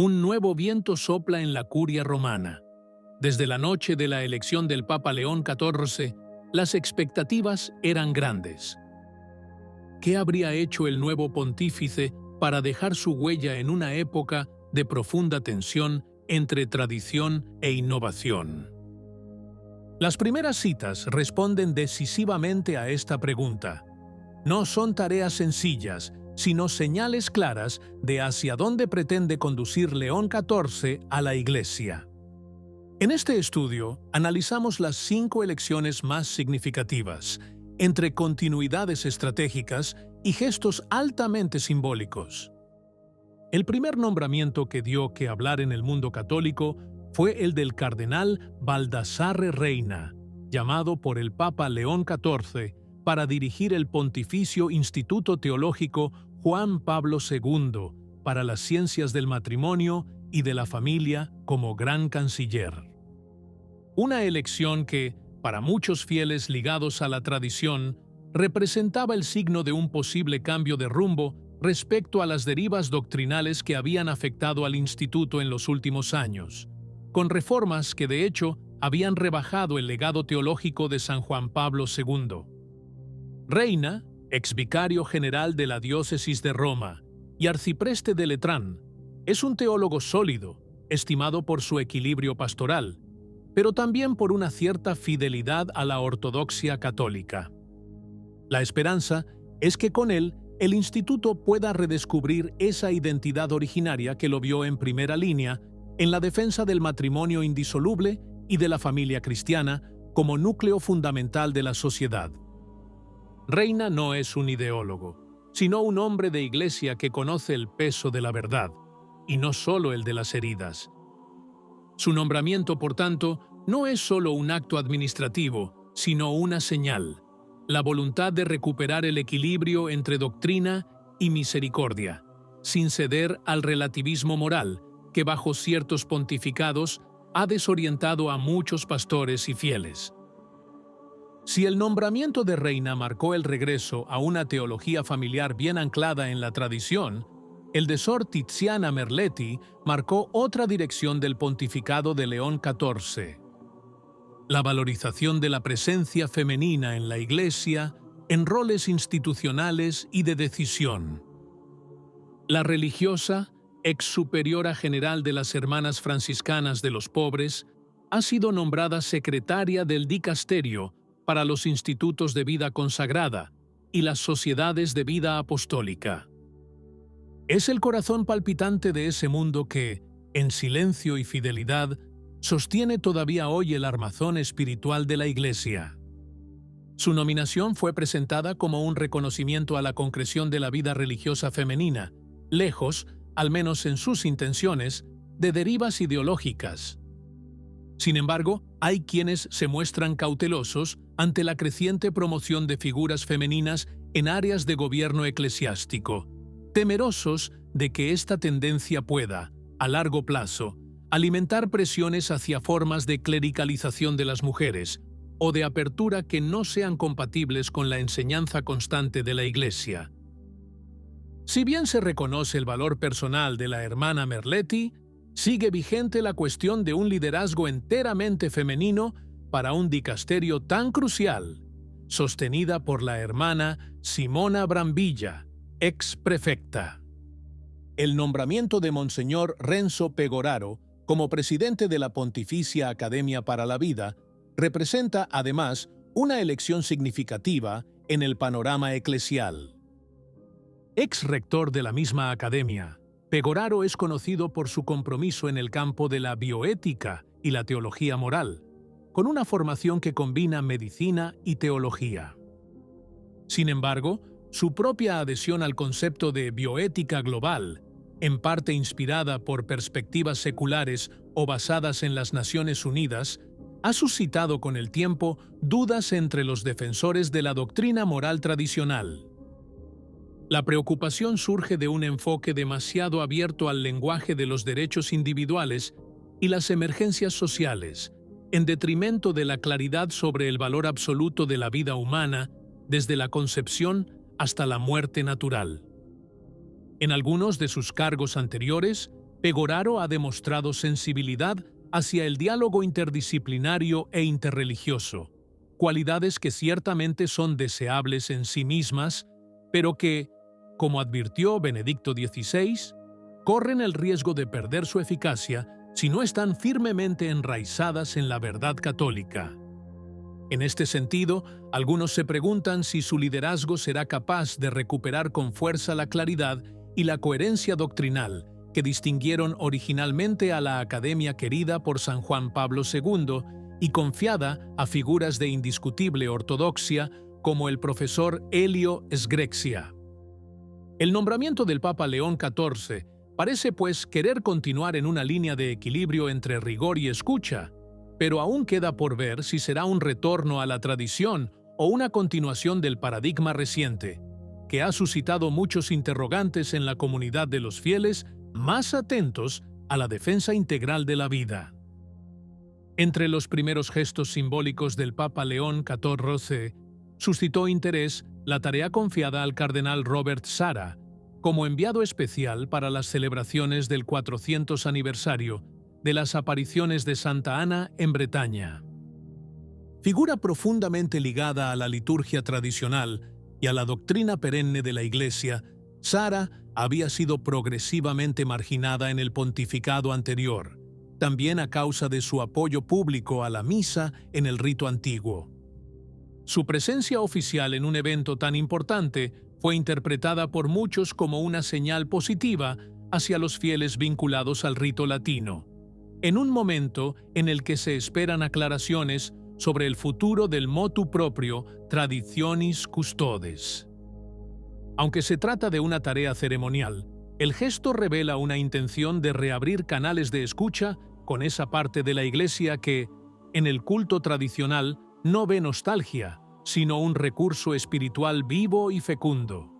Un nuevo viento sopla en la curia romana. Desde la noche de la elección del Papa León XIV, las expectativas eran grandes. ¿Qué habría hecho el nuevo pontífice para dejar su huella en una época de profunda tensión entre tradición e innovación? Las primeras citas responden decisivamente a esta pregunta. No son tareas sencillas, sino señales claras de hacia dónde pretende conducir León XIV a la Iglesia. En este estudio, analizamos las 5 elecciones más significativas, entre continuidades estratégicas y gestos altamente simbólicos. El primer nombramiento que dio que hablar en el mundo católico fue el del cardenal Baldassarre Reina, llamado por el Papa León XIV para dirigir el Pontificio Instituto Teológico Juan Pablo II para las ciencias del matrimonio y de la familia como gran canciller. Una elección que, para muchos fieles ligados a la tradición, representaba el signo de un posible cambio de rumbo respecto a las derivas doctrinales que habían afectado al instituto en los últimos años, con reformas que de hecho habían rebajado el legado teológico de San Juan Pablo II. Reina, exvicario general de la diócesis de Roma y arcipreste de Letrán, es un teólogo sólido, estimado por su equilibrio pastoral, pero también por una cierta fidelidad a la ortodoxia católica. La esperanza es que con él el instituto pueda redescubrir esa identidad originaria que lo vio en primera línea en la defensa del matrimonio indisoluble y de la familia cristiana como núcleo fundamental de la sociedad. Reina no es un ideólogo, sino un hombre de iglesia que conoce el peso de la verdad, y no solo el de las heridas. Su nombramiento, por tanto, no es solo un acto administrativo, sino una señal, la voluntad de recuperar el equilibrio entre doctrina y misericordia, sin ceder al relativismo moral que bajo ciertos pontificados ha desorientado a muchos pastores y fieles. Si el nombramiento de Reina marcó el regreso a una teología familiar bien anclada en la tradición, el de Sor Tiziana Merletti marcó otra dirección del pontificado de León XIV. La valorización de la presencia femenina en la Iglesia, en roles institucionales y de decisión. La religiosa, ex superiora general de las Hermanas Franciscanas de los Pobres, ha sido nombrada secretaria del dicasterio para los institutos de vida consagrada y las sociedades de vida apostólica. Es el corazón palpitante de ese mundo que, en silencio y fidelidad, sostiene todavía hoy el armazón espiritual de la Iglesia. Su nominación fue presentada como un reconocimiento a la concreción de la vida religiosa femenina, lejos, al menos en sus intenciones, de derivas ideológicas. Sin embargo, hay quienes se muestran cautelosos ante la creciente promoción de figuras femeninas en áreas de gobierno eclesiástico, temerosos de que esta tendencia pueda, a largo plazo, alimentar presiones hacia formas de clericalización de las mujeres o de apertura que no sean compatibles con la enseñanza constante de la Iglesia. Si bien se reconoce el valor personal de la hermana Merletti, sigue vigente la cuestión de un liderazgo enteramente femenino para un dicasterio tan crucial, sostenida por la hermana Simona Brambilla, ex prefecta. El nombramiento de Monseñor Renzo Pegoraro como presidente de la Pontificia Academia para la Vida representa, además, una elección significativa en el panorama eclesial. Ex rector de la misma academia, Pegoraro es conocido por su compromiso en el campo de la bioética y la teología moral, con una formación que combina medicina y teología. Sin embargo, su propia adhesión al concepto de bioética global, en parte inspirada por perspectivas seculares o basadas en las Naciones Unidas, ha suscitado con el tiempo dudas entre los defensores de la doctrina moral tradicional. La preocupación surge de un enfoque demasiado abierto al lenguaje de los derechos individuales y las emergencias sociales, en detrimento de la claridad sobre el valor absoluto de la vida humana, desde la concepción hasta la muerte natural. En algunos de sus cargos anteriores, Pegoraro ha demostrado sensibilidad hacia el diálogo interdisciplinario e interreligioso, cualidades que ciertamente son deseables en sí mismas, pero que, como advirtió Benedicto XVI, corren el riesgo de perder su eficacia si no están firmemente enraizadas en la verdad católica. En este sentido, algunos se preguntan si su liderazgo será capaz de recuperar con fuerza la claridad y la coherencia doctrinal que distinguieron originalmente a la academia querida por San Juan Pablo II y confiada a figuras de indiscutible ortodoxia como el profesor Elio Sgrexia. El nombramiento del Papa León XIV parece pues querer continuar en una línea de equilibrio entre rigor y escucha, pero aún queda por ver si será un retorno a la tradición o una continuación del paradigma reciente, que ha suscitado muchos interrogantes en la comunidad de los fieles más atentos a la defensa integral de la vida. Entre los primeros gestos simbólicos del Papa León XIV, suscitó interés la tarea confiada al cardenal Robert Sarah, como enviado especial para las celebraciones del 400 aniversario de las apariciones de Santa Ana en Bretaña. Figura profundamente ligada a la liturgia tradicional y a la doctrina perenne de la Iglesia, Sarah había sido progresivamente marginada en el pontificado anterior, también a causa de su apoyo público a la misa en el rito antiguo. Su presencia oficial en un evento tan importante fue interpretada por muchos como una señal positiva hacia los fieles vinculados al rito latino, en un momento en el que se esperan aclaraciones sobre el futuro del motu proprio Traditionis Custodes. Aunque se trata de una tarea ceremonial, el gesto revela una intención de reabrir canales de escucha con esa parte de la Iglesia que, en el culto tradicional, no ve nostalgia, sino un recurso espiritual vivo y fecundo.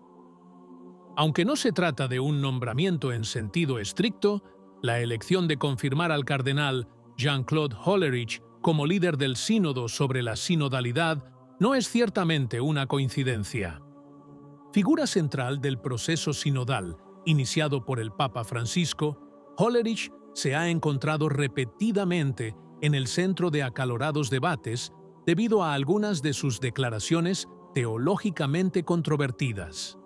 Aunque no se trata de un nombramiento en sentido estricto, la elección de confirmar al cardenal Jean-Claude Hollerich como líder del sínodo sobre la sinodalidad no es ciertamente una coincidencia. Figura central del proceso sinodal iniciado por el Papa Francisco, Hollerich se ha encontrado repetidamente en el centro de acalorados debates debido a algunas de sus declaraciones teológicamente controvertidas.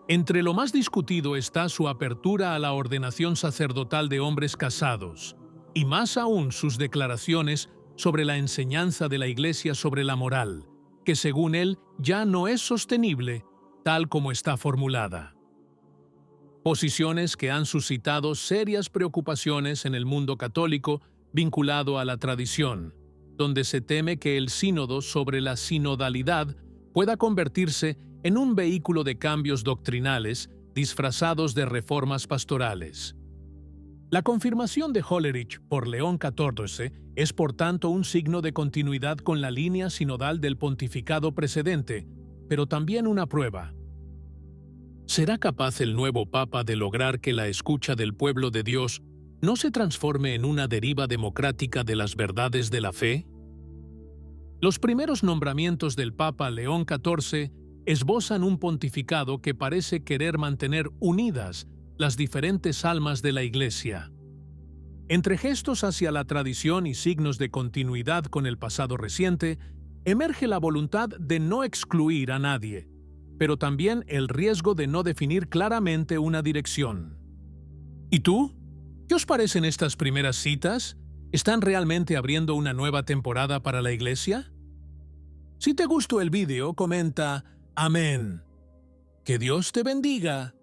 Entre lo más discutido está su apertura a la ordenación sacerdotal de hombres casados, y más aún sus declaraciones sobre la enseñanza de la Iglesia sobre la moral, que según él ya no es sostenible tal como está formulada. Posiciones que han suscitado serias preocupaciones en el mundo católico vinculado a la tradición, donde se teme que el sínodo sobre la sinodalidad pueda convertirse en un vehículo de cambios doctrinales disfrazados de reformas pastorales. La confirmación de Hollerich por León XIV es por tanto un signo de continuidad con la línea sinodal del pontificado precedente, pero también una prueba. ¿Será capaz el nuevo Papa de lograr que la escucha del pueblo de Dios no se transforme en una deriva democrática de las verdades de la fe? Los primeros nombramientos del Papa León XIV esbozan un pontificado que parece querer mantener unidas las diferentes almas de la Iglesia. Entre gestos hacia la tradición y signos de continuidad con el pasado reciente, emerge la voluntad de no excluir a nadie, pero también el riesgo de no definir claramente una dirección. ¿Y tú? ¿Qué os parecen estas primeras citas? ¿Están realmente abriendo una nueva temporada para la Iglesia? Si te gustó el vídeo, comenta Amén. Que Dios te bendiga.